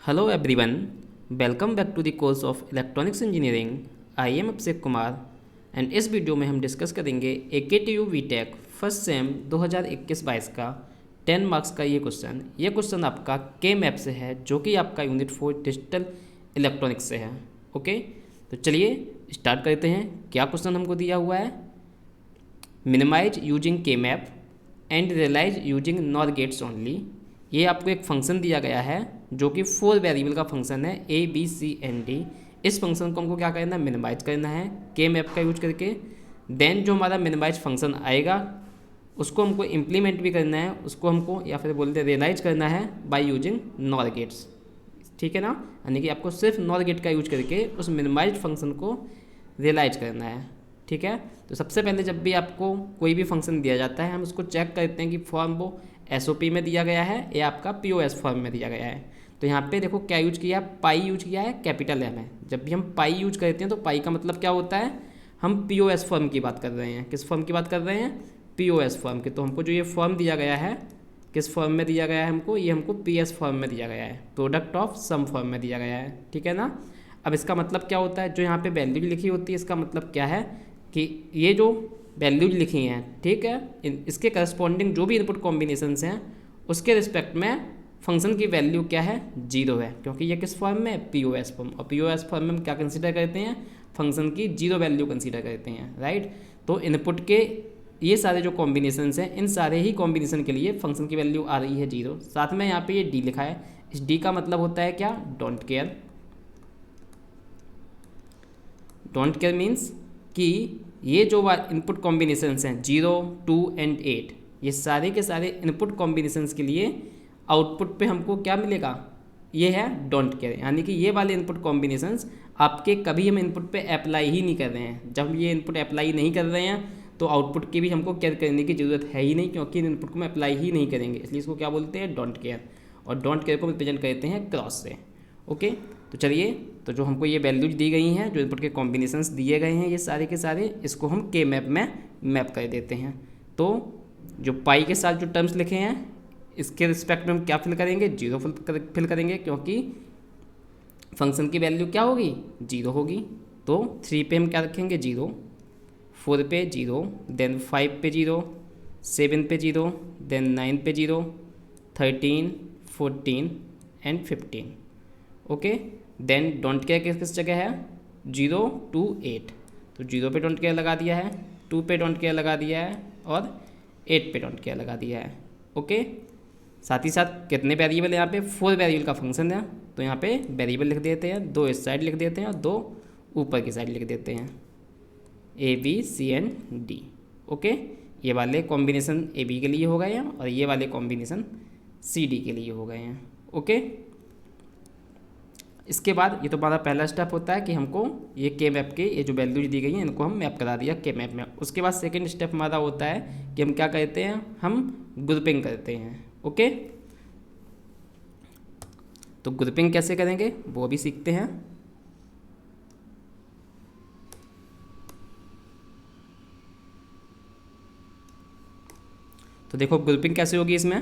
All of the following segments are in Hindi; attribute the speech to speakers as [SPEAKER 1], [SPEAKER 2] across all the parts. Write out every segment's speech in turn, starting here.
[SPEAKER 1] Hello everyone, welcome back to the course of Electronics Engineering. I am Abhishek Kumar and इस वीडियो में हम डिस्कस करेंगे AKTU VTech फर्स्ट सेम 2021-22 का 10 मार्क्स का ये क्वेश्चन आपका के मैप से है जो कि आपका यूनिट 4 डिजिटल इलेक्ट्रॉनिक्स से है। ओके, तो चलिए स्टार्ट करते हैं। क्या क्वेश्चन हमको दिया हुआ है? Minimize using K map and realize using NOR gates only. ये आपको एक फंक्शन दिया गया है जो कि 4 वेरिएबल का फंक्शन है ABCD। इस फंक्शन को हमको क्या करना है? मिनिमाइज करना है के मैप का यूज करके। देन जो हमारा मिनिमाइज फंक्शन आएगा उसको हमको इम्प्लीमेंट भी करना है, उसको हमको या फिर बोलते हैं रियलाइज करना है बाय यूजिंग नॉर गेट्स। ठीक है ना, यानी कि आपको सिर्फ नॉर गेट का यूज करके उस मिनिमाइज फंक्शन को रियलाइज करना है। ठीक है, तो सबसे पहले जब भी आपको कोई भी फंक्शन दिया जाता है हम उसको चेक करते हैं कि फॉर्म वो SOP में दिया गया है या आपका POS फॉर्म में दिया गया है। तो यहाँ पे देखो क्या यूज किया है, पाई यूज किया है, कैपिटल M है। जब भी हम पाई यूज करते हैं तो पाई का मतलब क्या होता है? हम POS फॉर्म की बात कर रहे हैं। किस फॉर्म की बात कर रहे हैं? POS फॉर्म की। तो हमको जो ये फॉर्म दिया गया है किस फॉर्म में दिया गया है हमको? ये हमको PS फॉर्म में दिया गया है, प्रोडक्ट ऑफ सम फॉर्म में दिया गया है। ठीक है ना। अब इसका मतलब क्या होता है? जो यहाँ पे वैल्यू लिखी होती है इसका मतलब क्या है कि ये जो वैल्यूज लिखी हैं, ठीक है, इसके करस्पॉन्डिंग जो भी इनपुट कॉम्बिनेशंस हैं उसके रिस्पेक्ट में फंक्शन की वैल्यू क्या है? 0 है, क्योंकि ये किस फॉर्म में? POS form. और POS फॉर्म में हम क्या कंसीडर करते हैं? फंक्शन की 0 वैल्यू कंसीडर करते हैं, राइट। तो इनपुट के ये सारे जो कॉम्बिनेशंस हैं इन सारे ही कॉम्बिनेशन के लिए फंक्शन की वैल्यू आ रही है 0। साथ में यहाँ पे ये D लिखा है। इस D का मतलब होता है क्या? Don't care. Don't care means कि ये जो इनपुट कॉम्बिनेशंस हैं 0, 2 एंड 8, ये सारे के सारे इनपुट कॉम्बिनेशंस के लिए आउटपुट पे हमको क्या मिलेगा? ये है डोंट केयर, यानी कि ये वाले इनपुट कॉम्बिनेशंस आपके कभी हम इनपुट पे अप्लाई ही नहीं कर रहे हैं। जब ये इनपुट अप्लाई नहीं कर रहे हैं तो आउटपुट की भी हमको केयर करने की ज़रूरत है ही नहीं, क्योंकि इन इनपुट को हम अप्लाई ही नहीं करेंगे, इसलिए इसको क्या बोलते हैं? Don't care. और डोंट केयर को रिप्रेजेंट करते हैं क्रॉस से। ओके, तो चलिए, तो जो हमको ये वैल्यूज दी गई हैं, जो इनपुट के कॉम्बिनेशंस दिए गए हैं ये सारे के सारे, इसको हम के मैप में मैप कर देते हैं। तो जो पाई के साथ जो टर्म्स लिखे हैं इसके रिस्पेक्ट में हम क्या फिल करेंगे? 0 फिल करेंगे, क्योंकि फंक्शन की वैल्यू क्या होगी? 0 होगी। तो 3 पे हम क्या रखेंगे? 0, 4 पे 0, देन 5 पे 0, 7 पे 0, देन 9 पे 0, 13, 14 and 15। Okay, then don't care किस किस जगह है? 0 to 8। तो 0 पे डोंट केयर लगा दिया है, 2 पे डोंट केयर लगा दिया है और 8 पे डोंट केयर लगा दिया है। ओके, साथ ही साथ कितने वेरिएबल यहाँ पे? 4 वेरिएबल का फंक्शन है, तो यहाँ पे वेरिएबल लिख देते हैं, 2 इस साइड लिख देते हैं और 2 ऊपर की साइड लिख देते हैं, ABCD। ओके, ये वाले कॉम्बिनेशन AB के लिए हो गए हैं और ये वाले कॉम्बिनेशन CD के लिए हो गए हैं। ओके, इसके बाद ये तो हमारा पहला स्टेप होता है कि हमको ये के मैप के ये जो वैल्यूज दी गई हैं इनको हम मैप करा दिया के मैप में। उसके बाद सेकंड स्टेप हमारा होता है कि हम क्या करते हैं? हम ग्रुपिंग करते हैं। ओके, तो ग्रुपिंग कैसे करेंगे वो भी सीखते हैं। तो देखो ग्रुपिंग कैसे होगी इसमें।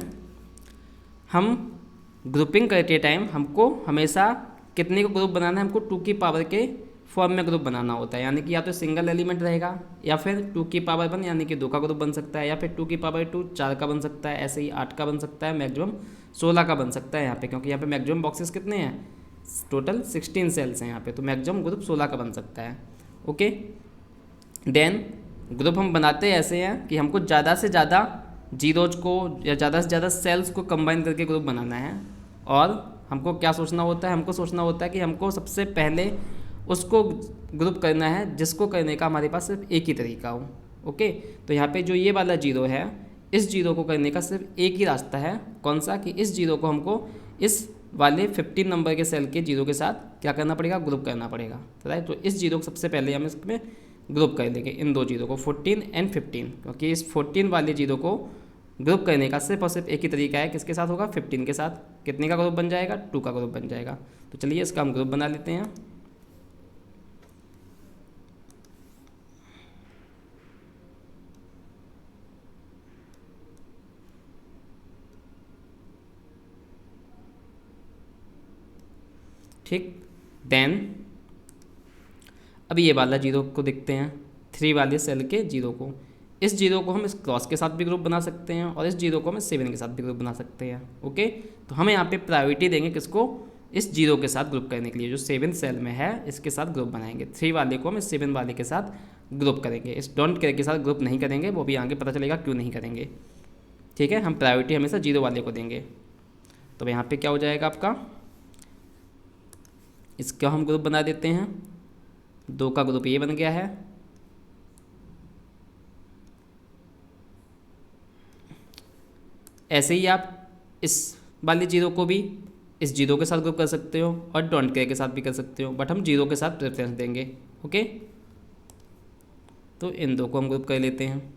[SPEAKER 1] हम ग्रुपिंग करते टाइम हमको हमेशा कितने को ग्रुप बनाना है? हमको 2 की पावर के फॉर्म में ग्रुप बनाना होता है, यानी कि या तो सिंगल एलिमेंट रहेगा या फिर 2 की पावर 1 यानी कि 2 का ग्रुप बन सकता है, या फिर 2 की पावर 2 4 का बन सकता है, ऐसे ही 8 का बन सकता है, मैक्सिमम 16 का बन सकता है यहाँ पे, क्योंकि यहाँ पे मैक्सिमम बॉक्सेस कितने हैं? टोटल 16 सेल्स हैं यहाँ पे, तो मैक्सिमम ग्रुप 16 का बन सकता है। ओके, देन ग्रुप हम बनाते ऐसे हैं कि हमको ज़्यादा से ज़्यादा जीरोज को या ज़्यादा से ज़्यादा सेल्स को कंबाइन करके ग्रुप बनाना है। और हमको क्या सोचना होता है? हमको सोचना होता है कि हमको सबसे पहले उसको ग्रुप करना है जिसको करने का हमारे पास सिर्फ एक ही तरीका हो। ओके, तो यहाँ पे जो ये वाला 0 है, इस 0 को करने का सिर्फ एक ही रास्ता है। कौन सा? कि इस 0 को हमको इस वाले 15 नंबर के सेल के 0 के साथ क्या करना पड़ेगा? ग्रुप करना पड़ेगा, राइट। तो इस 0 को सबसे पहले हम इसमें ग्रुप कर देंगे, इन दो 0 को, 14 एंड 15, क्योंकि इस 14 वाले 0 को ग्रुप करने का सिर्फ और सिर्फ एक ही तरीका है। किसके साथ होगा? 15 के साथ। कितने का ग्रुप बन जाएगा? 2 का ग्रुप बन जाएगा। तो चलिए इसका हम ग्रुप बना लेते हैं। ठीक। देन अब ये वाला जीरो को देखते हैं, 3 वाले सेल के जीरो को। इस जीरो को हम इस क्रॉस के साथ भी ग्रुप बना सकते हैं और इस जीरो को हम 7 के साथ भी ग्रुप बना सकते हैं। ओके, तो हम यहाँ पे प्रायोरिटी देंगे किसको, इस जीरो के साथ ग्रुप करने के लिए, जो 7 सेल में है इसके साथ ग्रुप बनाएंगे। 3 वाले को हम इस 7 वाले के साथ ग्रुप करेंगे, इस डोंट केयर के साथ ग्रुप नहीं करेंगे, वो भी आगे पता चलेगा क्यों नहीं करेंगे। ठीक है, हम प्रायोरिटी हमेशा जीरो वाले को देंगे। तो यहाँ पे क्या हो जाएगा आपका, इसका हम ग्रुप बना देते हैं, 2 का ग्रुप ये बन गया है। ऐसे ही आप इस वाले जीरो को भी इस जीरो के साथ ग्रुप कर सकते हो और डोंट केयर के साथ भी कर सकते हो, बट हम जीरो के साथ प्रेफरेंस देंगे। ओके, तो इन 2 को हम ग्रुप कर लेते हैं।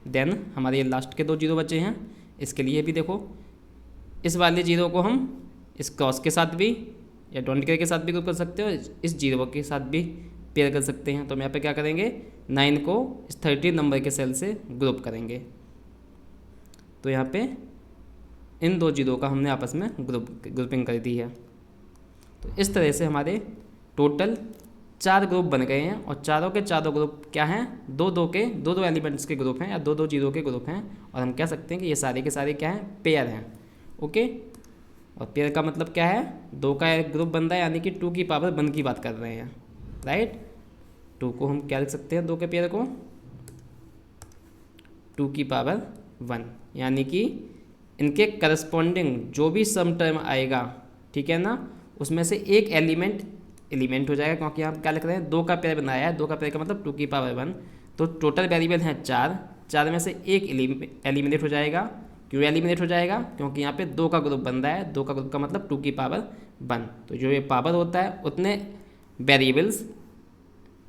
[SPEAKER 1] देन हमारे ये लास्ट के 2 जीरो बचे हैं, इसके लिए भी देखो, इस वाले जीरो को हम इस क्रॉस के साथ भी या डोंट केयर के साथ भी ग्रुप कर सकते हो, इस जीरो के साथ भी पेयर कर सकते हैं। तो हम यहाँ पे क्या करेंगे, 9 को इस 13 नंबर के सेल से ग्रुप करेंगे। तो यहाँ पे इन 2 जीरो का हमने आपस में ग्रुपिंग कर दी है। तो इस तरह से हमारे टोटल 4 ग्रुप बन गए हैं और चारों के चारों ग्रुप क्या हैं, 2-2 एलिमेंट्स के ग्रुप हैं या 2-2 जीरो के ग्रुप हैं। और हम कह सकते हैं कि ये सारे के सारे क्या हैं, पेयर हैं। ओके, और पेयर का मतलब क्या है, 2 का एक ग्रुप बन रहा है, यानी कि 2 की पावर 1 की बात कर रहे हैं, राइट। 2 को हम क्या लिख सकते हैं, 2 के पेयर को 2 की पावर 1, यानी कि इनके करस्पॉन्डिंग जो भी सम टर्म आएगा, ठीक है ना, उसमें से एक एलिमेंट हो जाएगा, क्योंकि हम क्या लिख रहे हैं, 2 का पेयर बनाया है, 2 का पेयर का मतलब 2 की पावर 1। तो टोटल वेरिएबल हैं 4 में से एक एलिमिनेट हो जाएगा। क्यों एलिमिनेट हो जाएगा, क्योंकि यहाँ पे 2 का ग्रुप बन रहा है, 2 का ग्रुप का मतलब 2 की पावर 1। तो जो ये पावर होता है उतने वेरिएबल्स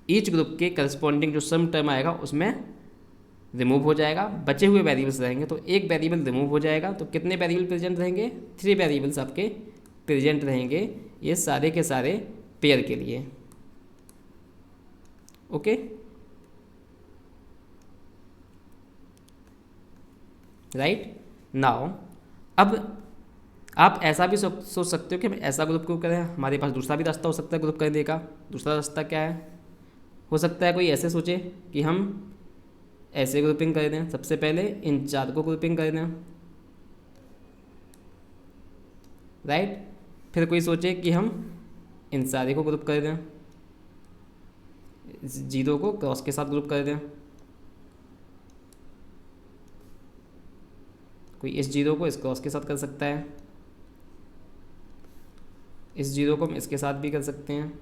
[SPEAKER 1] ईच ग्रुप के करस्पॉन्डिंग जो सम टर्म आएगा उसमें रिमूव हो जाएगा, बचे हुए वेरिएबल्स रहेंगे। तो एक वेरिएबल रिमूव हो जाएगा, तो कितने वेरिएबल प्रेजेंट रहेंगे, 3 वेरिएबल्स आपके प्रेजेंट रहेंगे, ये सारे के सारे पेयर के लिए। Okay, right. नाउ अब आप ऐसा भी सोच सकते हो कि हम ऐसा ग्रुप क्यों करें, हमारे पास दूसरा भी रास्ता हो सकता है ग्रुप करने का। दूसरा रास्ता क्या है, हो सकता है कोई ऐसे सोचे कि हम ऐसे ग्रुपिंग कर दें, सबसे पहले इन 4 को ग्रुपिंग कर दें, राइट। फिर कोई सोचे कि हम इन सारे को ग्रुप कर दें, जीरो को क्रॉस के साथ ग्रुप कर दें, कोई इस जीरो को इस क्रॉस के साथ कर सकता है, इस जीरो को हम इसके साथ भी कर सकते हैं,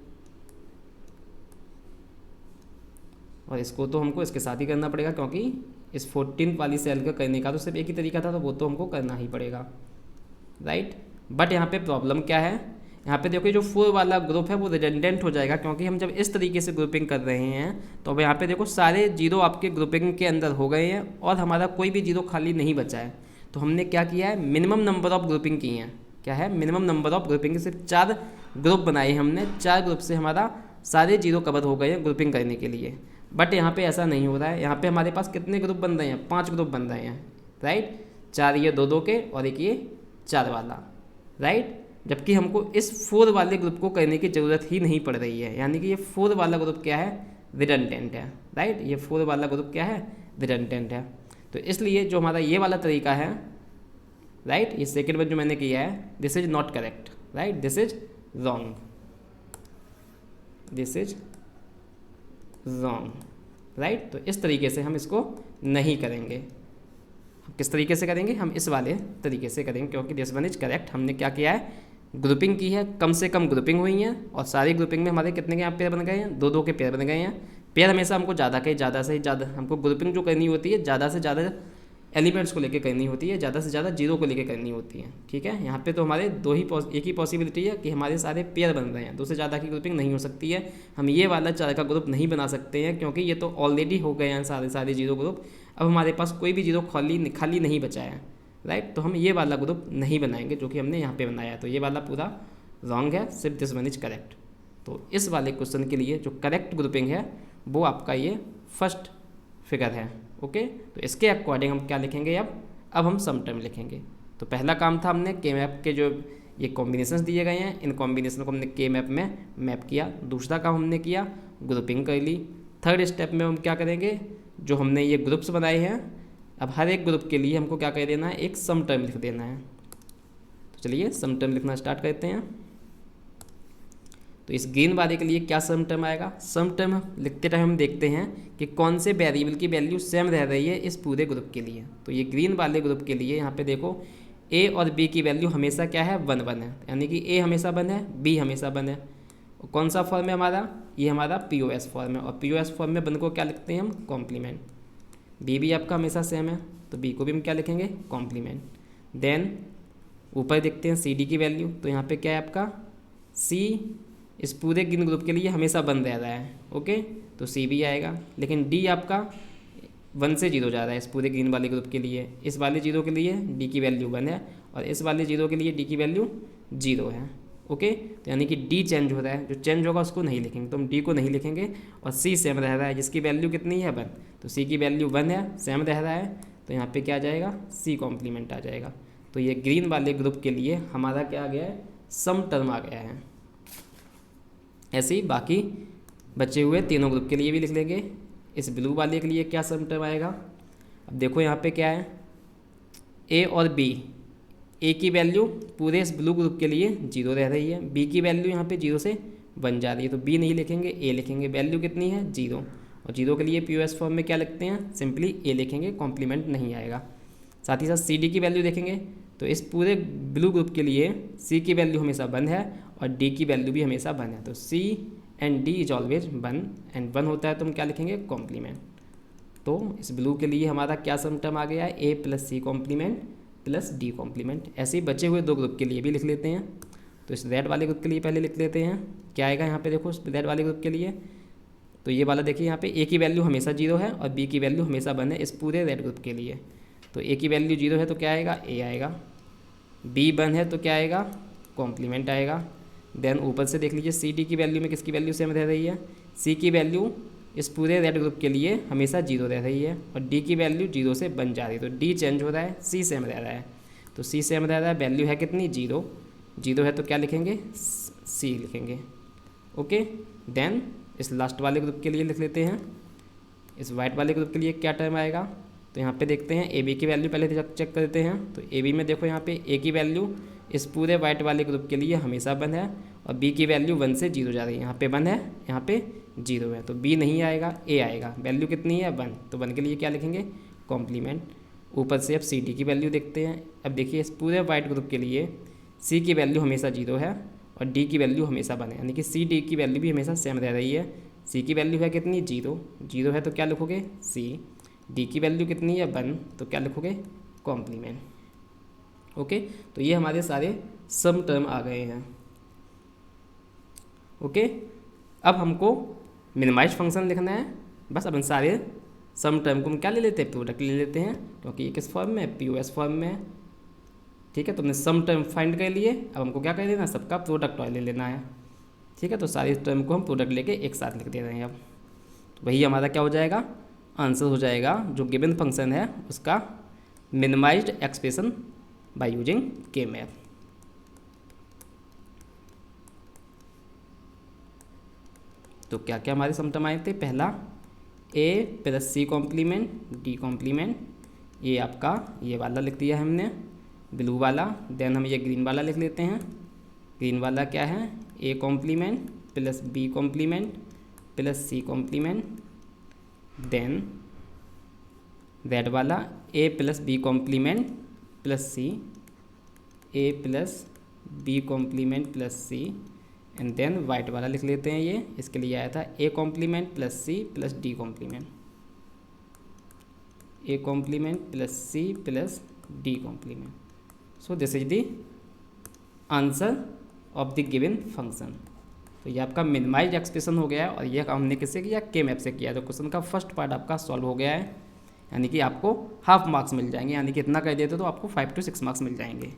[SPEAKER 1] और इसको तो हमको इसके साथ ही करना पड़ेगा, क्योंकि इस 14 वाली सेल का करने का तो सिर्फ एक ही तरीका था, तो वो तो हमको करना ही पड़ेगा, राइट। बट यहाँ पे प्रॉब्लम क्या है, यहाँ पे देखो जो 4 वाला ग्रुप है वो रिडंडेंट हो जाएगा, क्योंकि हम जब इस तरीके से ग्रुपिंग कर रहे हैं तो अब यहाँ पे देखो सारे जीरो आपके ग्रुपिंग के अंदर हो गए हैं और हमारा कोई भी जीरो खाली नहीं बचा है। तो हमने क्या किया है, मिनिमम नंबर ऑफ ग्रुपिंग की हैं। क्या है, मिनिमम नंबर ऑफ ग्रुपिंग, सिर्फ 4 ग्रुप बनाए हमने, 4 ग्रुप से हमारा सारे जीरो कवर हो गए हैं ग्रुपिंग करने के लिए। बट यहाँ पे ऐसा नहीं हो रहा है, यहाँ पे हमारे पास कितने ग्रुप बन रहे हैं, 5 ग्रुप बन रहे हैं, राइट। 4 ये 2-2 के और एक ये 4 वाला, राइट। जबकि हमको इस 4 वाले ग्रुप को करने की ज़रूरत ही नहीं पड़ रही है, यानी कि ये 4 वाला ग्रुप क्या है, रिडंडेंट है, राइट। ये 4 वाला ग्रुप क्या है, रिडंडेंट है। तो इसलिए जो हमारा ये वाला तरीका है, राइट, ये सेकेंड वन जो मैंने किया है, this is not correct, right, this is wrong, this is wrong, right. तो इस तरीके से हम इसको नहीं करेंगे। किस तरीके से करेंगे, हम इस वाले तरीके से करेंगे, क्योंकि दिस वन इज करेक्ट। हमने क्या किया है, ग्रुपिंग की है, कम से कम ग्रुपिंग हुई है, और सारी ग्रुपिंग में हमारे कितने के यहाँ पेयर बन गए हैं, 2-2 के पेयर बन गए हैं। पेयर हमेशा हमको ज़्यादा से ज़्यादा हमको ग्रुपिंग जो करनी होती है, ज़्यादा से ज़्यादा एलिमेंट्स को लेके करनी होती है, ज़्यादा से ज़्यादा जीरो को लेके करनी होती है, ठीक है। यहाँ पे तो हमारे एक ही पॉसिबिलिटी है कि हमारे सारे पेयर बन रहे हैं, 2 से ज़्यादा की ग्रुपिंग नहीं हो सकती है। हम ये वाला 4 का ग्रुप नहीं बना सकते हैं, क्योंकि ये तो ऑलरेडी हो गए हैं सारे जीरो ग्रुप। अब हमारे पास कोई भी जीरो खाली नहीं बचा है, राइट। तो हम ये वाला ग्रुप नहीं बनाएंगे जो कि हमने यहाँ पे बनाया है। तो ये वाला पूरा रॉन्ग है, सिर्फ दिस वन इज करेक्ट। तो इस वाले क्वेश्चन के लिए जो करेक्ट ग्रुपिंग है वो आपका ये फर्स्ट फिगर है, ओके। तो इसके अकॉर्डिंग हम क्या लिखेंगे, अब हम सम टर्म लिखेंगे। तो पहला काम था हमने के मैप के जो ये कॉम्बिनेशंस दिए गए हैं, इन कॉम्बिनेशन को हमने के मैप में मैप किया। दूसरा काम हमने किया, ग्रुपिंग कर ली। थर्ड स्टेप में हम क्या करेंगे, जो हमने ये ग्रुप्स बनाए हैं, अब हर एक ग्रुप के लिए हमको क्या कर देना है, एक सम टर्म लिख देना है। तो चलिए सम टर्म लिखना स्टार्ट करते हैं। तो इस ग्रीन वाले के लिए क्या सम टर्म आएगा, सम टर्म लिखते टाइम हम देखते हैं कि कौन से वेरिएबल की वैल्यू सेम रह रही है इस पूरे ग्रुप के लिए। तो ये ग्रीन वाले ग्रुप के लिए यहाँ पे देखो ए और बी की वैल्यू हमेशा क्या है, 1 1 है, यानी कि ए हमेशा 1 है, बी हमेशा 1 है। और कौन सा फॉर्म है हमारा, ये हमारा POS फॉर्म है, और POS फॉर्म में 1 को क्या लिखते हैं हम, कॉम्प्लीमेंट। बी भी आपका हमेशा सेम है, तो बी को भी हम क्या लिखेंगे, कॉम्प्लीमेंट। देन ऊपर देखते हैं CD की वैल्यू, तो यहाँ पे क्या है आपका C इस पूरे ग्रीन ग्रुप के लिए हमेशा 1 रह रहा है, ओके, तो C भी आएगा। लेकिन D आपका 1 से 0 जा रहा है इस पूरे ग्रीन वाले ग्रुप के लिए। इस वाले 0 के लिए D की वैल्यू 1 है, और इस वाले 0 के लिए D की वैल्यू 0 है, ओके। तो यानी कि D चेंज हो रहा है, जो चेंज होगा उसको नहीं लिखेंगे, तो हम D को नहीं लिखेंगे। और C सेम रह रहा है, जिसकी वैल्यू कितनी है, 1, तो C की वैल्यू 1 है, सेम रह रहा है, तो यहाँ पे क्या आ जाएगा, C कॉम्प्लीमेंट आ जाएगा। तो ये ग्रीन वाले ग्रुप के लिए हमारा क्या आ गया है, सम टर्म आ गया है। ऐसे ही बाकी बचे हुए तीनों ग्रुप के लिए भी लिख लेंगे। इस ब्लू वाले के लिए क्या सम टर्म आएगा, अब देखो यहाँ पे क्या है, ए और बी, ए की वैल्यू पूरे इस ब्लू ग्रुप के लिए 0 रह रही है, बी की वैल्यू यहाँ पे 0 से 1 जा रही है, तो बी नहीं लिखेंगे, ए लिखेंगे। वैल्यू कितनी है, 0, और 0 के लिए POS फॉर्म में क्या लिखते हैं, सिंपली ए लिखेंगे, कॉम्प्लीमेंट नहीं आएगा। साथ ही साथ CD की वैल्यू देखेंगे, तो इस पूरे ब्लू ग्रुप के लिए C की वैल्यू हमेशा 1 है, और D की वैल्यू भी हमेशा 1 है, तो C and D is always 1, and 1 होता है तो हम क्या लिखेंगे, कॉम्प्लीमेंट। तो इस ब्लू के लिए हमारा क्या सम टर्म आ गया है, A + C complement + D complement. ऐसे ही बचे हुए 2 ग्रुप के लिए भी लिख लेते हैं। तो इस रेड वाले ग्रुप के लिए पहले लिख लेते हैं, क्या आएगा यहाँ पे देखो इस रेड वाले ग्रुप के लिए, तो ये वाला देखिए यहाँ पे A की वैल्यू हमेशा 0 है, और B की वैल्यू हमेशा 1 है इस पूरे रेड ग्रुप के लिए। तो A की वैल्यू 0 है तो क्या आएगा, A आएगा। B 1 है तो क्या आएगा, कॉम्प्लीमेंट आएगा। देन ऊपर से देख लीजिए CD की वैल्यू में किसकी वैल्यू सेम रह रही है, C की वैल्यू इस पूरे रेड ग्रुप के लिए हमेशा 0 रह रही है, और D की वैल्यू 0 से 1 जा रही है, तो D चेंज हो रहा है, C सेम रह रहा है, तो C सेम रह रहा है, वैल्यू है कितनी, 0, 0 है तो क्या लिखेंगे, C लिखेंगे, ओके। देन इस लास्ट वाले ग्रुप के लिए लिख लेते हैं। इस वाइट वाले ग्रुप के लिए क्या टर्म आएगा, तो यहाँ पे देखते हैं AB की वैल्यू पहले चेक करते हैं। तो AB में देखो यहाँ पे A की वैल्यू इस पूरे वाइट वाले ग्रुप के लिए हमेशा 1 है, और B की वैल्यू 1 से 0 जा रही है, यहाँ पे 1 है, यहाँ पे 0 है, तो B नहीं आएगा, A आएगा। वैल्यू कितनी है, 1, तो 1 के लिए क्या लिखेंगे, कॉम्प्लीमेंट। ऊपर से अब CD की वैल्यू देखते हैं। अब देखिए इस पूरे वाइट ग्रुप के लिए C की वैल्यू हमेशा 0 है, और D की वैल्यू हमेशा 1 है, यानी कि C D की वैल्यू भी हमेशा सेम रह रही है। C की वैल्यू है कितनी, 0, 0 है तो क्या लिखोगे, C। D की वैल्यू कितनी है, 1, तो क्या लिखोगे, कॉम्प्लीमेंट, ओके। तो ये हमारे सारे सम टर्म आ गए हैं, ओके। अब हमको मिनिमाइज फंक्शन लिखना है, बस। अब इन सारे सम टर्म को हम क्या ले लेते हैं, प्रोडक्ट ले लेते हैं, क्योंकि ये किस फॉर्म में है, POS फॉर्म में है, ठीक है। तो हमने सम टर्म फाइंड कर लिए, अब हमको क्या कर लेना है, सबका प्रोडक्ट ले लेना है, ठीक है। तो सारी टर्म को हम प्रोडक्ट लेके एक साथ लिख दे रहे हैं। अब तो वही हमारा क्या हो जाएगा, आंसर हो जाएगा, जो गिवन फंक्शन है उसका minimised expression by using K map. तो क्या क्या हमारे सम टर्म आए थे, पहला A + C complement D complement, ये आपका ये वाला लिख दिया है हमने, ब्लू वाला। देन हम ये ग्रीन वाला लिख लेते हैं। ग्रीन वाला क्या है, A complement + B complement + C complement. Then red वाला A + B complement + C, A + B complement + C। And then white वाला लिख लेते हैं, ये इसके लिए आया था A complement + C + D complement, A complement + C + D complement. So this is the answer of the given function. तो ये आपका मिनिमाइज एक्सप्रेशन हो गया है, और ये हमने किससे किया, के मैप से किया। तो क्वेश्चन का फर्स्ट पार्ट आपका सॉल्व हो गया है, यानी कि आपको हाफ मार्क्स मिल जाएंगे, यानी कि इतना कर देते तो आपको 5 to 6 मार्क्स मिल जाएंगे,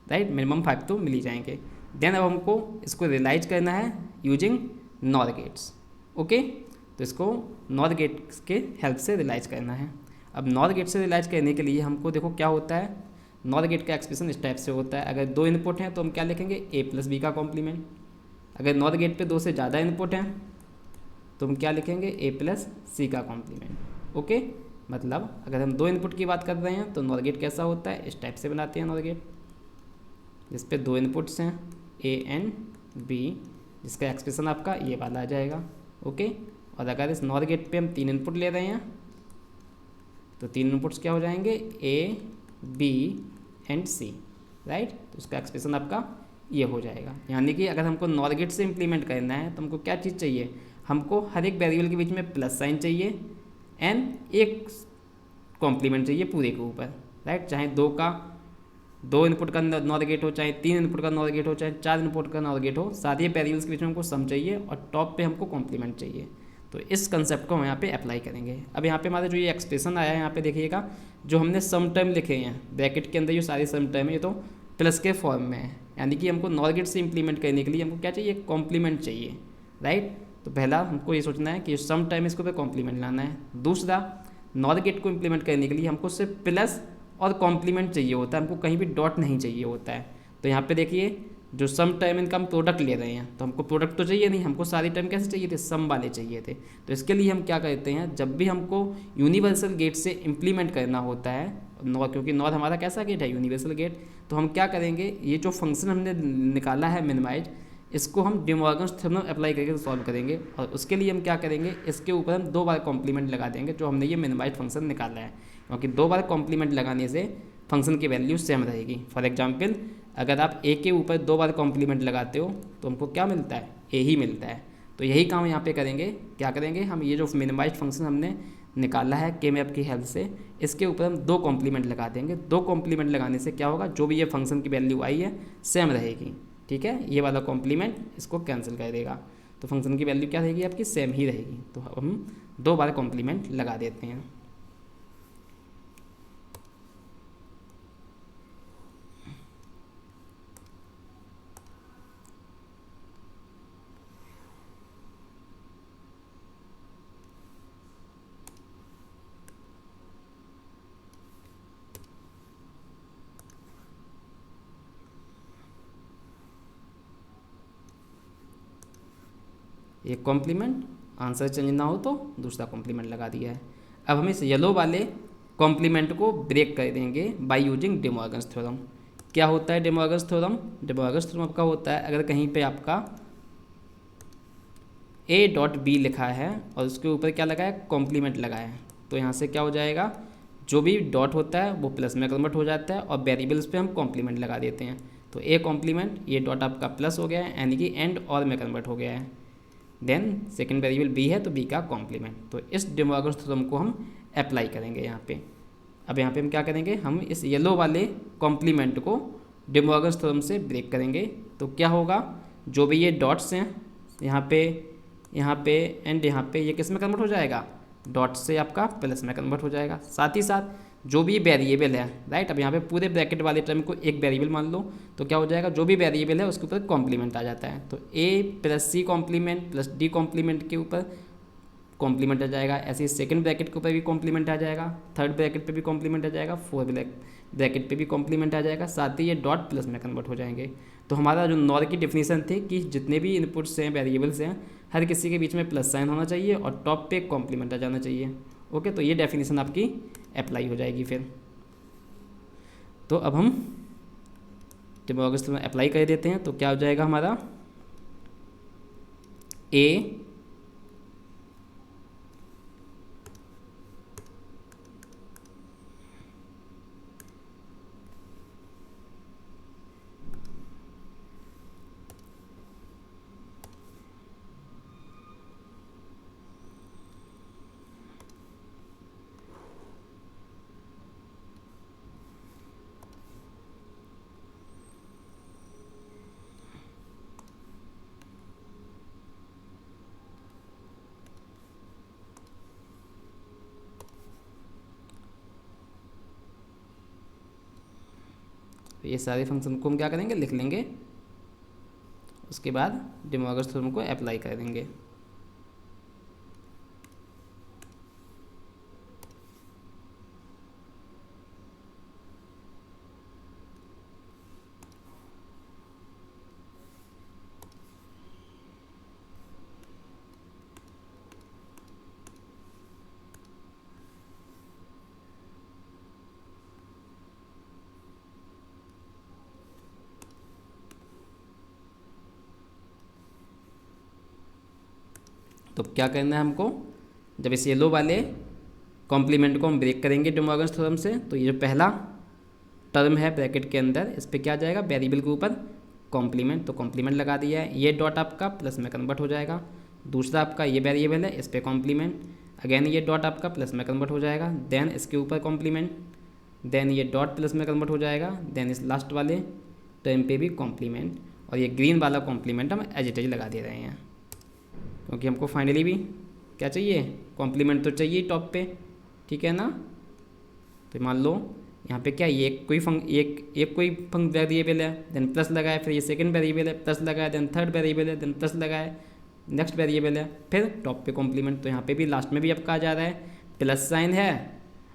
[SPEAKER 1] राइट। मिनिमम 5 तो मिल ही जाएंगे। देन अब हमको इसको रियलाइज करना है यूजिंग नॉर गेट्स, ओके। तो इसको नॉर गेट्स के हेल्प से रियलाइज करना है। अब नॉर गेट से रियलाइज करने के लिए हमको देखो क्या होता है, नॉर गेट का एक्सप्रेशन इस टाइप से होता है। अगर 2 इनपुट हैं तो हम क्या लिखेंगे, ए प्लस बी का कॉम्प्लीमेंट। अगर नॉर गेट पे 2 से ज़्यादा इनपुट हैं तो हम क्या लिखेंगे, ए प्लस सी का कॉम्प्लीमेंट। ओके, मतलब अगर हम 2 इनपुट की बात कर रहे हैं तो नॉर गेट कैसा होता है, इस टाइप से बनाते हैं नॉर गेट, जिस पे 2 इनपुट्स हैं ए एंड बी, जिसका एक्सप्रेशन आपका ये वाला आ जाएगा। ओके, और अगर इस नॉर गेट पे हम 3 इनपुट ले रहे हैं तो 3 इनपुट्स क्या हो जाएंगे, A B and C, right. तो उसका एक्सप्रेशन आपका ये हो जाएगा। यानी कि अगर हमको नॉर गेट से इम्प्लीमेंट करना है तो हमको क्या चीज़ चाहिए, हमको हर एक वेरिएबल के बीच में प्लस साइन चाहिए एंड एक कॉम्प्लीमेंट चाहिए पूरे के ऊपर, राइट। चाहे 2 इनपुट का नॉर गेट हो, चाहे 3 इनपुट का नॉर गेट हो, चाहे 4 इनपुट का नॉर गेट हो, सारे वेरिएबल्स के बीच में हमको सम चाहिए और टॉप पे हमको कॉम्प्लीमेंट चाहिए। तो इस कंसेप्ट को हम यहाँ पे अप्लाई करेंगे। अब यहाँ पे हमारा जो ये एक्सप्रेशन आया है, यहाँ पे देखिएगा जो हमने सम टर्म लिखे हैं ब्रैकेट के अंदर, ये सारे सम टर्म है, ये तो प्लस के फॉर्म में है। यानी कि हमको नॉर गेट से इम्प्लीमेंट करने के लिए हमको क्या चाहिए, कॉम्प्लीमेंट चाहिए, राइट। तो पहला हमको ये सोचना है कि सम टाइम इसको पे कॉम्प्लीमेंट लाना है। दूसरा, नॉर गेट को इम्प्लीमेंट करने के लिए हमको सिर्फ प्लस और कॉम्प्लीमेंट चाहिए होता है, हमको कहीं भी डॉट नहीं चाहिए होता है। तो यहाँ पे देखिए जो सम टाइम इनका हम प्रोडक्ट ले रहे हैं तो हमको प्रोडक्ट तो चाहिए नहीं, हमको सारी टाइम कैसे चाहिए थे, सम वाले चाहिए थे। तो इसके लिए हम क्या करते हैं, जब भी हमको यूनिवर्सल गेट से इम्प्लीमेंट करना होता है नॉर, क्योंकि नॉर हमारा कैसा गेट है, यूनिवर्सल गेट, तो हम क्या करेंगे, ये जो फंक्शन हमने निकाला है मिनिमाइज, इसको हम डे मॉर्गन्स थ्योरम अप्लाई करके सॉल्व करेंगे। और उसके लिए हम क्या करेंगे, इसके ऊपर हम 2 बार कॉम्प्लीमेंट लगा देंगे जो हमने ये मिनिमाइज फंक्शन निकाला है, क्योंकि 2 बार कॉम्प्लीमेंट लगाने से फंक्शन की वैल्यू सेम रहेगी। फॉर एग्जाम्पल, अगर आप ए के ऊपर 2 बार कॉम्प्लीमेंट लगाते हो तो हमको क्या मिलता है, ए ही मिलता है। तो यही काम यहाँ पे करेंगे। क्या करेंगे, हम ये जो मिनिमाइज फंक्शन हमने निकाला है के मैप की हेल्प से, इसके ऊपर हम 2 कॉम्प्लीमेंट लगा देंगे। 2 कॉम्प्लीमेंट लगाने से क्या होगा, जो भी ये फंक्शन की वैल्यू आई है सेम रहेगी, ठीक है। ये वाला कॉम्प्लीमेंट इसको कैंसिल कर देगा, तो फंक्शन की वैल्यू क्या रहेगी आपकी, सेम ही रहेगी। तो हम 2 बार कॉम्प्लीमेंट लगा देते हैं। एक कॉम्प्लीमेंट, आंसर चेंज ना हो तो दूसरा कॉम्प्लीमेंट लगा दिया है। अब हम इस येलो वाले कॉम्प्लीमेंट को ब्रेक कर देंगे by using day Morgan's theorem. क्या होता है day Morgan's theorem, day Morgan's theorem आपका होता है, अगर कहीं पे आपका ए डॉट बी लिखा है और उसके ऊपर क्या लगा है, कॉम्प्लीमेंट लगा है, तो यहाँ से क्या हो जाएगा, जो भी डॉट होता है वो प्लस में कन्वर्ट हो जाता है और वेरिएबल्स पे हम कॉम्प्लीमेंट लगा देते हैं। तो ए कॉम्प्लीमेंट, ये डॉट आपका प्लस हो गया है, यानी कि एंड और में कन्वर्ट हो गया है। देन सेकेंड वेरिएबल बी है तो बी का कॉम्प्लीमेंट। तो इस डे मॉर्गन्स थ्योरम को हम अप्लाई करेंगे यहाँ पे। अब यहाँ पे हम क्या करेंगे, हम इस येलो वाले कॉम्प्लीमेंट को डे मॉर्गन्स थ्योरम से ब्रेक करेंगे। तो क्या होगा, जो भी ये डॉट्स हैं यहाँ पे एंड यहाँ पे, ये किस में कन्वर्ट हो जाएगा, डॉट से आपका प्लस में कन्वर्ट हो जाएगा। साथ ही साथ जो भी वेरिएबल है, राइट, अब यहाँ पे पूरे ब्रैकेट वाले टर्म को एक वेरिएबल मान लो, तो क्या हो जाएगा, जो भी वेरिएबल है उसके ऊपर कॉम्प्लीमेंट आ जाता है। तो A plus C complement plus D complement के ऊपर कॉम्प्लीमेंट आ जाएगा। ऐसे ही सेकंड ब्रैकेट के ऊपर भी कॉम्प्लीमेंट आ जाएगा, थर्ड ब्रैकेट पे भी कॉम्प्लीमेंट आ जाएगा, फोर्थ ब्रैकेट पे भी कॉम्प्लीमेंट आ जाएगा, साथ ही ये डॉट प्लस में कन्वर्ट हो जाएंगे। तो हमारा जो नॉर की डेफिनेशन थी कि जितने भी इनपुट्स हैं, वेरिएबल्स हैं, हर किसी के बीच में प्लस साइन होना चाहिए और टॉप पे कॉम्प्लीमेंट आ जाना चाहिए। ओके, तो ये डेफिनेशन आपकी अप्लाई हो जाएगी फिर। तो अब हम जब अगस्त में अप्लाई कर देते हैं तो क्या हो जाएगा हमारा, ए ये सारे फंक्शन को हम क्या करेंगे, लिख लेंगे, उसके बाद डे मॉर्गन्स थ्योरम को अप्लाई कर देंगे। तो क्या करना है हमको, जब इस येलो वाले कॉम्प्लीमेंट को हम ब्रेक करेंगे डे मॉर्गन्स थ्योरम से, तो ये जो पहला टर्म है ब्रैकेट के अंदर, इस पर क्या आ जाएगा, वेरिएबल के ऊपर कॉम्प्लीमेंट, तो कॉम्प्लीमेंट लगा दिया है। ये डॉट आपका प्लस में कन्वर्ट हो जाएगा। दूसरा आपका ये वेरिएबल है, इस पर कॉम्प्लीमेंट, अगेन ये डॉट आपका प्लस में कन्वर्ट हो जाएगा, देन इसके ऊपर कॉम्प्लीमेंट, देन ये डॉट प्लस में कन्वर्ट हो जाएगा, देन इस लास्ट वाले टर्म पे भी कॉम्प्लीमेंट, और ये ग्रीन वाला कॉम्प्लीमेंट हम एज इट इज लगा दे रहे हैं, क्योंकि हमको फाइनली भी क्या चाहिए, कॉम्प्लीमेंट तो चाहिए टॉप पे, ठीक है ना। तो मान लो यहाँ पे क्या, ये एक कोई वेरिएबल है, देन प्लस लगाए, फिर ये सेकंड वेरिएबल है, प्लस लगाए, देन थर्ड वेरिएबल है, देन प्लस लगाए, नेक्स्ट वेरिएबल है, फिर टॉप पे कॉम्प्लीमेंट। तो यहाँ पे भी लास्ट में भी आपका आ जा रहा है प्लस साइन है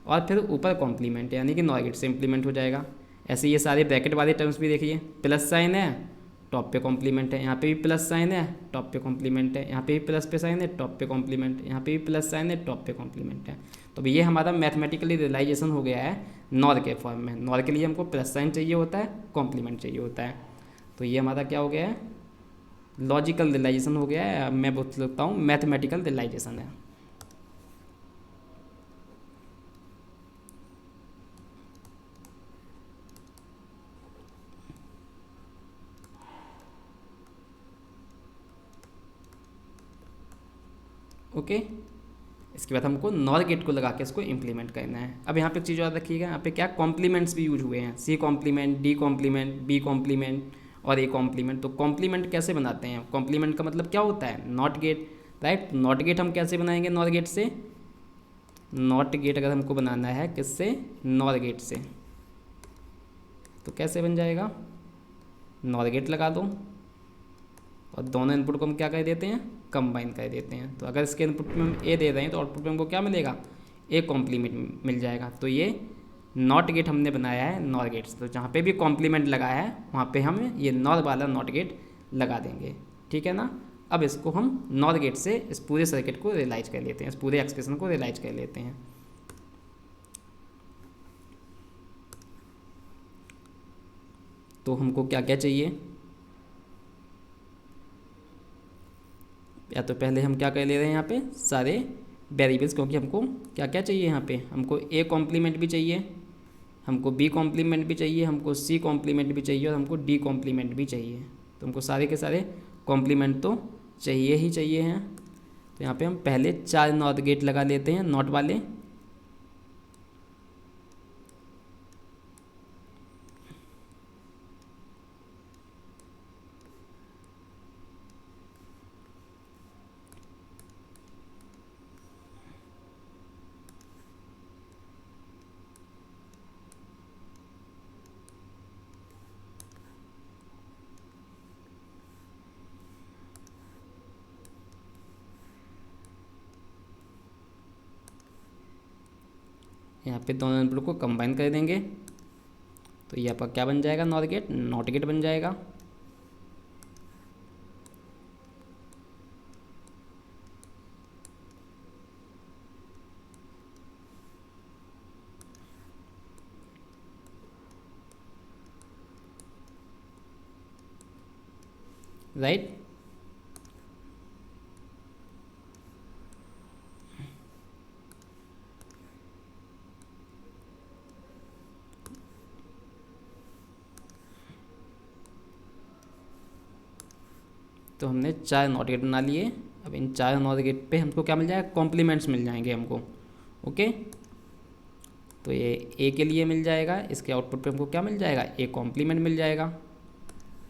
[SPEAKER 1] और फिर ऊपर कॉम्प्लीमेंट, यानी कि नॉट गेट से इम्प्लीमेंट हो जाएगा। ऐसे ये सारे ब्रैकेट वाले टर्म्स भी देखिए, प्लस साइन है, टॉप पे कॉम्प्लीमेंट है, यहाँ पे भी प्लस साइन है, टॉप पे कॉम्प्लीमेंट है, यहाँ पे भी प्लस पे साइन है, टॉप पे कॉम्प्लीमेंट, यहाँ पे भी प्लस साइन है, टॉप पे कॉम्प्लीमेंट है। तो ये हमारा मैथमेटिकली रियलाइजेशन हो गया है नॉर के फॉर्म में। नॉर के लिए हमको प्लस साइन चाहिए होता है, कॉम्प्लीमेंट चाहिए होता है। तो ये हमारा क्या हो गया है, लॉजिकल रियलाइजेशन हो गया है, मैं बोल सकता हूँ मैथमेटिकल रियलाइजेशन है। ओके, इसके बाद हमको नॉर गेट को लगा के इसको इम्प्लीमेंट करना है। अब यहाँ पे एक चीज़ और रखिएगा, यहाँ पे क्या कॉम्प्लीमेंट्स भी यूज हुए हैं, C complement, D complement, B complement और ए कॉम्प्लीमेंट। तो कॉम्प्लीमेंट कैसे बनाते हैं, कॉम्प्लीमेंट का मतलब क्या होता है, not gate, right. Not gate हम कैसे बनाएंगे, नॉर गेट से, नॉट गेट अगर हमको बनाना है किससे, नॉर गेट से, तो कैसे बन जाएगा, नॉर गेट लगा दो और दोनों इनपुट को हम क्या कर देते हैं, कंबाइन कर देते हैं। तो अगर इसके इनपुट में हम ए दे रहे हैं तो आउटपुट में हमको क्या मिलेगा, ए कॉम्प्लीमेंट मिल जाएगा। तो ये नॉट गेट हमने बनाया है नॉर गेट से, तो जहाँ पे भी कॉम्प्लीमेंट लगाया है वहाँ पे हम ये नॉर वाला नॉट गेट लगा देंगे, ठीक है ना। अब इसको हम नॉर गेट से इस पूरे सर्किट को रियलाइज कर लेते हैं, इस पूरे एक्सप्रेशन को रियलाइज कर लेते हैं। तो हमको क्या क्या चाहिए, या तो पहले हम क्या कर ले रहे हैं यहाँ पे सारे वेरिएबल्स, क्योंकि हमको क्या क्या चाहिए यहाँ पे, हमको ए कॉम्प्लीमेंट भी चाहिए, हमको बी कॉम्प्लीमेंट भी चाहिए, हमको सी कॉम्प्लीमेंट भी चाहिए और हमको डी कॉम्प्लीमेंट भी चाहिए। तो हमको सारे के सारे कॉम्प्लीमेंट तो चाहिए ही चाहिए हैं। तो यहाँ पे हम पहले 4 नॉट गेट लगा लेते हैं, नॉट वाले। यहाँ पे दोनों इनपुट को कंबाइन कर देंगे, तो ये आपका क्या बन जाएगा, नॉट गेट, नॉट गेट बन जाएगा। राइट, तो हमने 4 नॉट गेट बना लिए। अब इन 4 नॉट गेट पे हमको क्या मिल जाएगा, कॉम्प्लीमेंट्स मिल जाएंगे हमको। ओके, तो ये ए के लिए मिल जाएगा, इसके आउटपुट पे हमको क्या मिल जाएगा, ए कॉम्प्लीमेंट मिल जाएगा।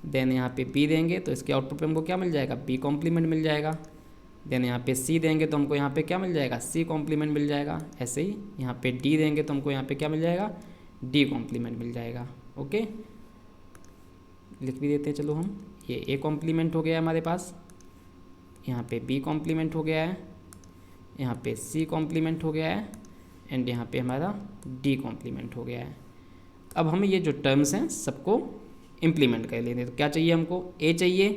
[SPEAKER 1] देन यहाँ पे बी देंगे तो इसके आउटपुट पे हमको क्या मिल जाएगा, बी कॉम्प्लीमेंट मिल जाएगा। देन यहाँ पे सी देंगे तो हमको यहाँ पे क्या मिल जाएगा, सी कॉम्प्लीमेंट मिल जाएगा। ऐसे ही यहाँ पे डी देंगे तो हमको यहाँ पे क्या मिल जाएगा, डी कॉम्प्लीमेंट मिल जाएगा। ओके, लिख भी देते हैं चलो हम, ये ए कॉम्प्लीमेंट हो गया हमारे पास, यहाँ पे बी कॉम्प्लीमेंट हो गया है, यहाँ पे सी कॉम्प्लीमेंट हो गया है एंड यहाँ पे हमारा डी कॉम्प्लीमेंट हो गया है। अब हमें ये जो टर्म्स हैं सबको इम्प्लीमेंट कर लेते हैं। तो क्या चाहिए हमको, ए चाहिए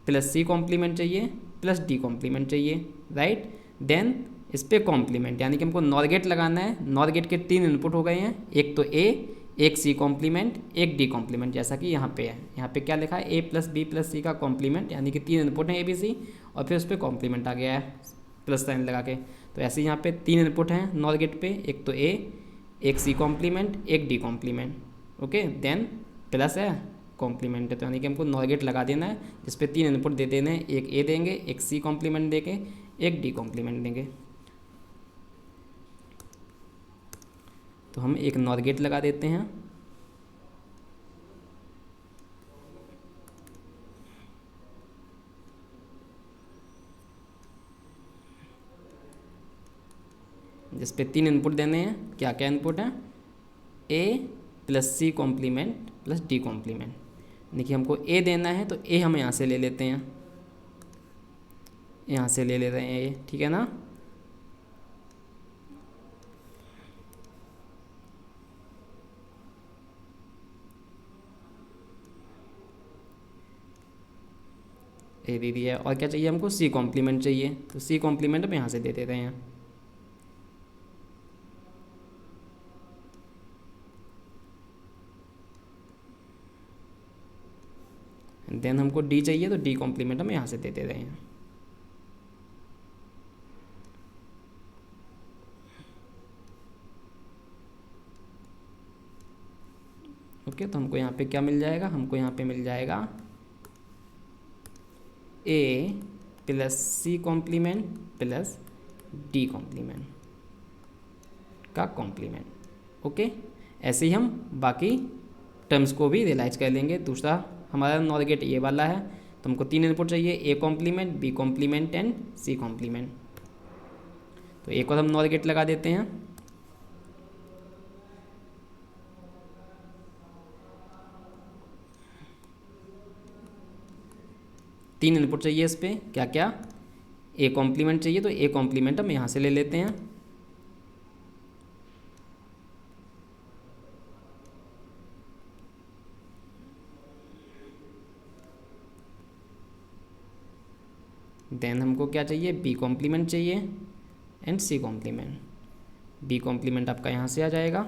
[SPEAKER 1] प्लस सी कॉम्प्लीमेंट चाहिए प्लस डी कॉम्प्लीमेंट चाहिए, राइट। देन इस पर कॉम्प्लीमेंट, यानी कि हमको नॉर गेट लगाना है। नॉर गेट के 3 इनपुट हो गए हैं, एक तो ए, एक सी कॉम्प्लीमेंट एक डी कॉम्प्लीमेंट, जैसा कि यहाँ पे है। यहाँ पे क्या लिखा है, ए प्लस बी प्लस सी का कॉम्प्लीमेंट, यानी कि 3 इनपुट हैं ए बी सी और फिर उस पर कॉम्प्लीमेंट आ गया है प्लस साइन लगा के। तो ऐसे ही यहाँ पे 3 इनपुट हैं नॉर गेट पे, एक तो ए, एक सी कॉम्प्लीमेंट, एक D complement, okay, then plus है कॉम्प्लीमेंट है। तो यानी कि हमको नॉर गेट लगा देना है जिस पे 3 इनपुट दे देने हैं, एक ए देंगे, एक सी कॉम्प्लीमेंट देंगे, एक डी कॉम्प्लीमेंट देंगे। तो हम एक नॉर गेट लगा देते हैं। जिस पे 3 इनपुट देने हैं, क्या क्या इनपुट हैं, A plus C complement plus D complement. यानी कि हमको ए देना है तो ए हम यहाँ से ले लेते हैं, यहाँ से ले रहे हैं ए, ठीक है ना। ए दे दिया। और क्या चाहिए हमको, सी कॉम्प्लीमेंट चाहिए, तो सी कॉम्प्लीमेंट हम यहाँ से दे देते हैं। देन हमको डी चाहिए तो डी कॉम्प्लीमेंट हम यहाँ से दे दे रहे हैं। ओके, तो हमको यहाँ पे क्या मिल जाएगा, हमको यहाँ पे मिल जाएगा A plus C complement plus D complement का कॉम्प्लीमेंट। ओके, ऐसे ही हम बाकी टर्म्स को भी रियलाइज कर लेंगे। दूसरा हमारा नॉर गेट ये वाला है, तो हमको 3 इनपुट चाहिए, A complement, B complement and C complement. तो एक और हम नॉर गेट लगा देते हैं। तीन इनपुट चाहिए इस पर, क्या क्या, ए कॉम्प्लीमेंट चाहिए, तो ए कॉम्प्लीमेंट हम यहाँ से ले लेते हैं। देन हमको क्या चाहिए, बी कॉम्प्लीमेंट चाहिए and C complement. B complement आपका यहाँ से आ जाएगा,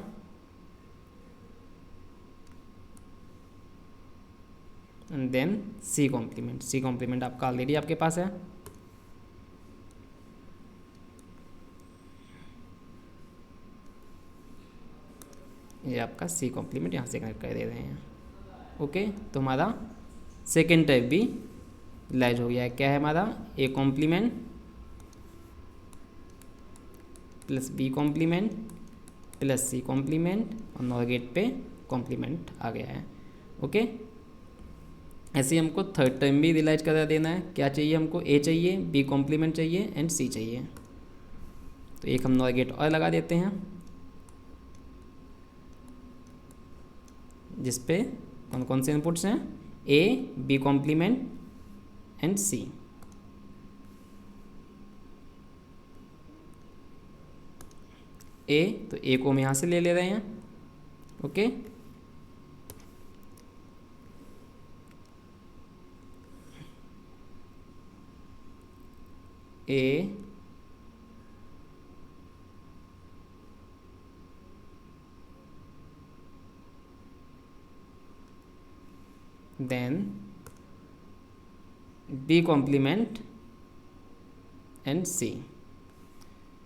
[SPEAKER 1] and then C complement. C complement आपका ऑलरेडी आपके पास है। ये आपका सी कॉम्प्लीमेंट यहाँ से कनेक्ट कर दे रहे हैं। ओके, तो हमारा सेकेंड टाइप भी रियलाइज हो गया है। क्या है हमारा, A complement plus B complement plus C complement और नॉर गेट पे कॉम्प्लीमेंट आ गया है। ओके, ऐसे ही हमको थर्ड टर्म भी रियलाइज करा देना है। क्या चाहिए हमको, ए चाहिए, बी कॉम्प्लीमेंट चाहिए एंड सी चाहिए। तो एक हम नॉर गेट और लगा देते हैं जिस पे कौन कौन से इनपुट्स हैं, ए, बी कॉम्प्लीमेंट एंड सी। ए, तो ए को हम यहाँ से ले ले रहे हैं। Okay, A then B complement and C.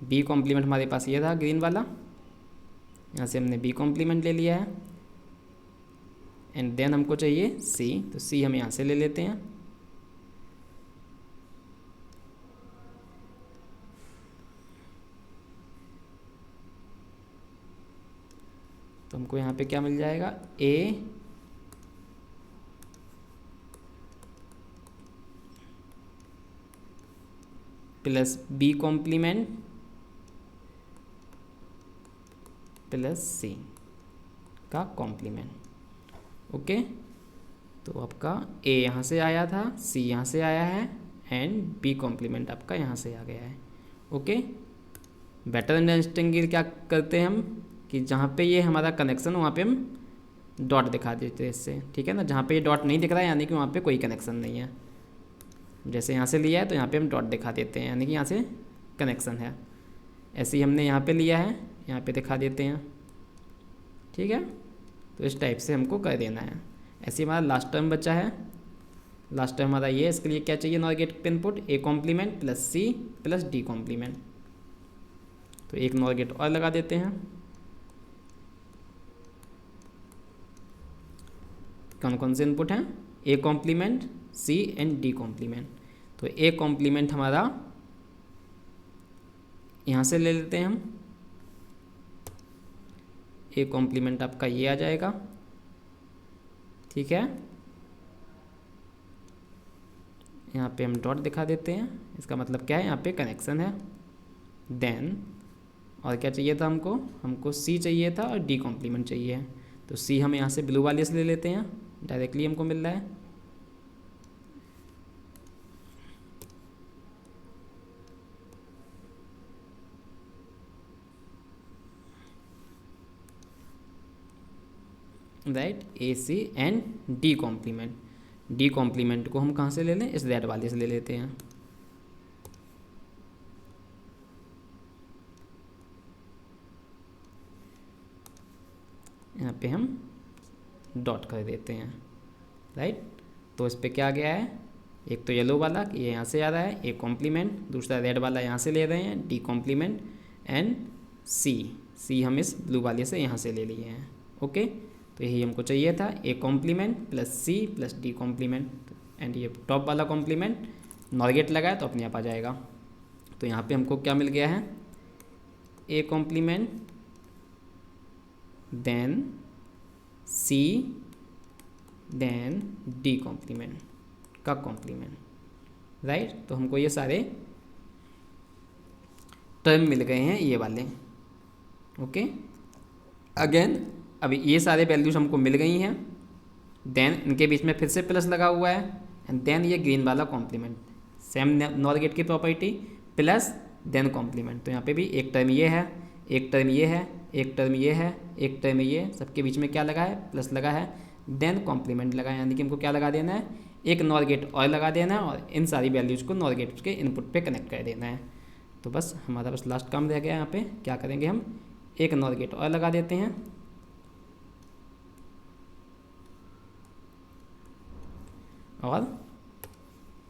[SPEAKER 1] B complement हमारे पास ये था ग्रीन वाला, यहाँ से हमने बी कॉम्प्लीमेंट ले लिया है एंड देन हमको चाहिए सी, तो सी हम यहाँ से ले लेते हैं। तो हमको यहाँ पे क्या मिल जाएगा, A plus B complement plus सी का कॉम्प्लीमेंट। ओके, तो आपका ए यहाँ से आया था, सी यहाँ से आया है एंड बी कॉम्प्लीमेंट आपका यहाँ से आ गया है। ओके, बेटर अंडरस्टैंडिंग के लिए क्या करते हैं हम कि जहाँ पे ये हमारा कनेक्शन वहाँ पे हम डॉट दिखा देते हैं इससे, ठीक है ना। जहाँ पे ये डॉट नहीं दिख रहा है यानी कि वहाँ पे कोई कनेक्शन नहीं है। जैसे यहाँ से लिया है तो यहाँ पे हम डॉट दिखा देते हैं, यानी कि यहाँ से कनेक्शन है। ऐसे ही हमने यहाँ पे लिया है, यहाँ पे दिखा देते हैं, ठीक है। तो इस टाइप से हमको कर देना है। ऐसे हमारा लास्ट टर्म बचा है। लास्ट टर्म हमारा ये, इसके लिए क्या चाहिए नॉर गेट पे input, A complement plus C plus D complement. तो एक नॉर गेट और लगा देते हैं। कौन कौन से इनपुट हैं, A complement, C and D complement. तो ए कॉम्प्लीमेंट हमारा यहाँ से ले लेते हैं हम। ए कॉम्प्लीमेंट आपका ये आ जाएगा, ठीक है। यहाँ पे हम डॉट दिखा देते हैं, इसका मतलब क्या है, यहाँ पे कनेक्शन है। देन और क्या चाहिए था हमको सी चाहिए था और डी कॉम्प्लीमेंट चाहिए। तो सी हम यहाँ से ब्लू वाले से ले लेते हैं, डायरेक्टली हमको मिल रहा है। Right, A C and D complement. D complement को हम कहाँ से ले लें, इस रेड वाले से ले लेते हैं। यहाँ पे हम डॉट कर देते हैं। राइट, तो इस पर क्या आ गया है, एक तो येलो वाला ये यहाँ से आ रहा है ए कॉम्प्लीमेंट, दूसरा रेड वाला यहाँ से ले रहे हैं डी कॉम्प्लीमेंट, एंड सी हम इस ब्लू वाले से यहाँ से ले लिए हैं। ओके, तो यही हमको चाहिए था, A complement plus C plus D complement. And ये टॉप वाला कॉम्प्लीमेंट नॉर गेट लगाए तो अपने आप आ जाएगा। तो यहाँ पे हमको क्या मिल गया है, A complement then C then D complement का कॉम्प्लीमेंट। राइट, तो हमको ये सारे टर्म मिल गए हैं ये वाले। ओके, अगेन अभी ये सारे वैल्यूज हमको मिल गई हैं। देन इनके बीच में फिर से प्लस लगा हुआ है, एंड देन ये ग्रीन वाला कॉम्प्लीमेंट, सेम नॉर गेट की प्रॉपर्टी, प्लस देन कॉम्प्लीमेंट। तो यहाँ पे भी एक टर्म ये है, एक टर्म ये है, एक टर्म ये है, एक टर्म ये, सबके बीच में क्या लगा है, प्लस लगा है, देन कॉम्प्लीमेंट लगा है। यानी कि हमको क्या लगा देना है, एक नॉर गेट और लगा देना है और इन सारी वैल्यूज़ को नॉर गेट के इनपुट पे कनेक्ट कर देना है। तो बस हमारा बस लास्ट काम रह गया। यहाँ पे क्या करेंगे, हम एक नॉर गेट और लगा देते हैं और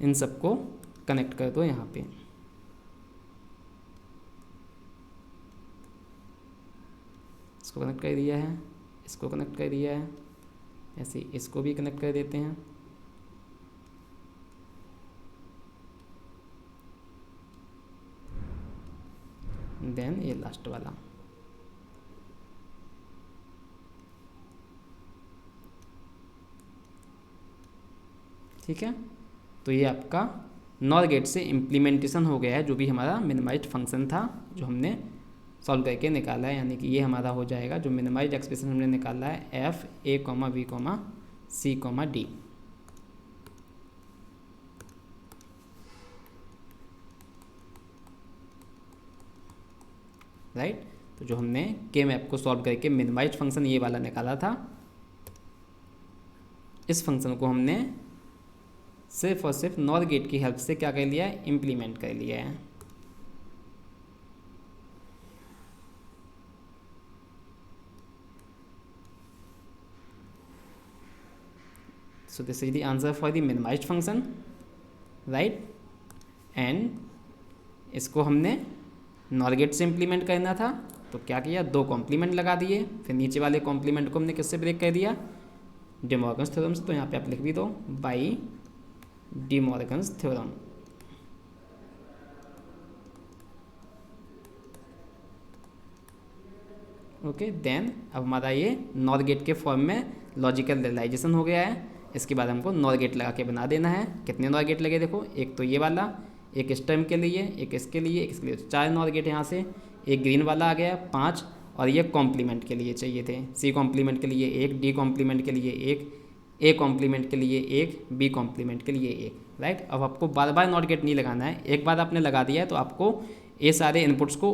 [SPEAKER 1] इन सबको कनेक्ट कर दो यहाँ पे। इसको कनेक्ट कर दिया है, इसको कनेक्ट कर दिया है, ऐसे इसको भी कनेक्ट कर देते हैं। देन ये लास्ट वाला, ठीक है। तो ये आपका नॉर गेट से इम्प्लीमेंटेशन हो गया है, जो भी हमारा मिनिमाइज्ड फंक्शन था जो हमने सॉल्व करके निकाला है। यानी कि ये हमारा हो जाएगा, जो मिनिमाइज्ड एक्सप्रेशन हमने निकाला है, F A comma B comma C comma D. Right, तो जो हमने के मैप को सॉल्व करके मिनिमाइज्ड फंक्शन ये वाला निकाला था, इस फंक्शन को हमने सिर्फ और सिर्फ नॉर गेट की हेल्प से क्या कर लिया है, इम्प्लीमेंट कर लिया है। So this is the answer for the minimized function, right? And इसको हमने नॉर गेट से इम्प्लीमेंट करना था, तो क्या किया, दो कॉम्प्लीमेंट लगा दिए, फिर नीचे वाले कॉम्प्लीमेंट को हमने किससे ब्रेक कर दिया, डी मॉर्गन्स थ्योरम से। तो यहाँ पे आप लिख भी दो, by De Morgan's theorem. Okay, then अब हमारा ये नॉर गेट के फॉर्म में लॉजिकल रियलाइजेशन हो गया है। इसके बाद हमको नॉर गेट लगा के बना देना है। कितने नॉर गेट लगे, देखो, एक तो ये वाला, एक इस टर्म के लिए, एक इसके लिए, एक इसके लिए, तो 4 नॉर गेट यहाँ से। एक ग्रीन वाला आ गया 5, और ये कॉम्प्लीमेंट के लिए चाहिए थे, सी कॉम्प्लीमेंट के लिए एक, डी कॉम्प्लीमेंट के लिए एक, ए कॉम्प्लीमेंट के लिए एक, बी कॉम्प्लीमेंट के लिए एक। राइट, अब आपको बार बार नॉट गेट नहीं लगाना है, एक बार आपने लगा दिया है तो आपको ये सारे इनपुट्स को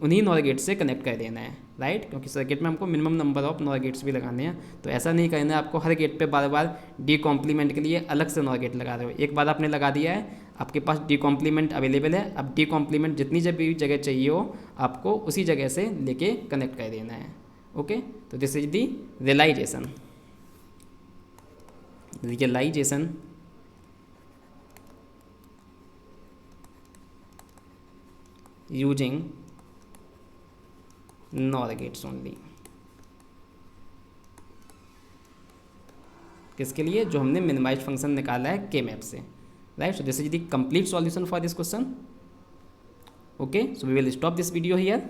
[SPEAKER 1] उन्हीं नॉर गेट से कनेक्ट कर देना है। राइट, क्योंकि सर्किट में हमको minimum number of NOR gates भी लगाने हैं, तो ऐसा नहीं करना है आपको हर गेट पे बार बार डी कॉम्प्लीमेंट के लिए अलग से नॉर गेट लगा रहे हो। एक बार आपने लगा दिया है, आपके पास डी कॉम्प्लीमेंट अवेलेबल है, अब डी कॉम्प्लीमेंट जितनी जब भी जगह चाहिए हो आपको उसी जगह से लेके कनेक्ट कर देना है। Okay, so this is the realization using NOR gates only. किसके लिए? जो हमने मिनिमाइज फंक्शन निकाला है के मैप से, right. So this is the complete solution for this question. Okay, so we will stop this video here.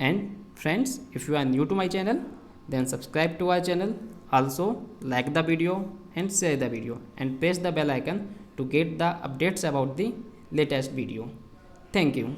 [SPEAKER 1] And friends, if you are new to my channel, then subscribe to our channel. Also like the video and share the video and press the bell icon to get the updates about the latest video. Thank you.